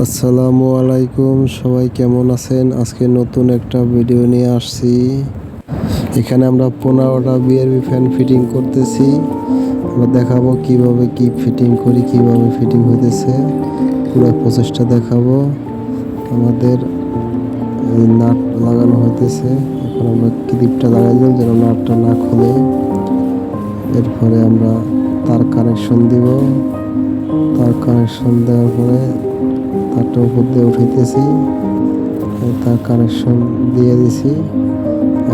আসসালামু আলাইকুম, সবাই কেমন আছেন? আজকে নতুন একটা ভিডিও নিয়ে আসছি। এখানে আমরা 15টা বিআরবি ফ্যান ফিটিং করতেছি। আমরা দেখাবো কিভাবে কি ফিটিং করি, কিভাবে ফিটিং হইতেছে, পুরো প্রসেসটা দেখাবো। আমাদের নাট লাগানো হইতেছে। এখন আমরা ক্লিপটা লাগাই দিলাম যেন নাটটা না খুলে। এরপরে আমরা তার কানেকশন দিব। তার কানেকশন দেওয়ার পরে তারটা উপর দিয়ে উঠাইতেছি, তার কানেকশন দিয়ে দিছি।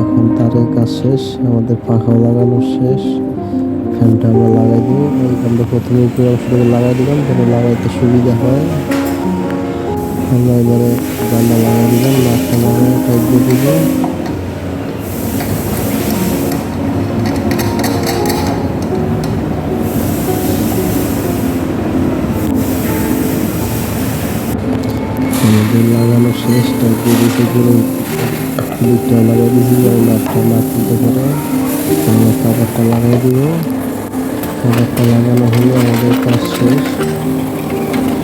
এখন তারের কাজ শেষ, আমাদের পাখাও লাগানো শেষ। ফ্যানটা আমরা লাগাই দিব। আমরা প্রথমে উপরে অংশটুকু লাগাই দিলাম যেন লাগাইতে সুবিধা হয়। আমরা এবারে জানলা লাগাই দিলাম, নাটটা লাগাই টাইট দিয়ে দিব। আমাদের লাগানো শেষ, টাইট দিয়ে দিতে পুরো ক্লিপটা লাগাই দিয়েছি যেন নাটটা না খুলতে পারে। আমরা কাভারটা লাগাই দিব। কাভারটা লাগানো হলে আমাদের কাজ শেষ।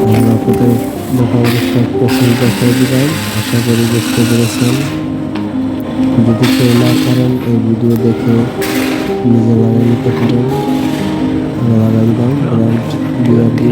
আমরা আপনাদের মোটামুটি সব প্রসেস দেখিয়ে দিলাম। আশা করি বুঝতে পেরেছেন। যদি কেউ না পারেন এই ভিডিও দেখে নিজে লাগাই নিতে পারেন। আমরা লাগাই দিলাম ব্র্যান্ড বিআরবি।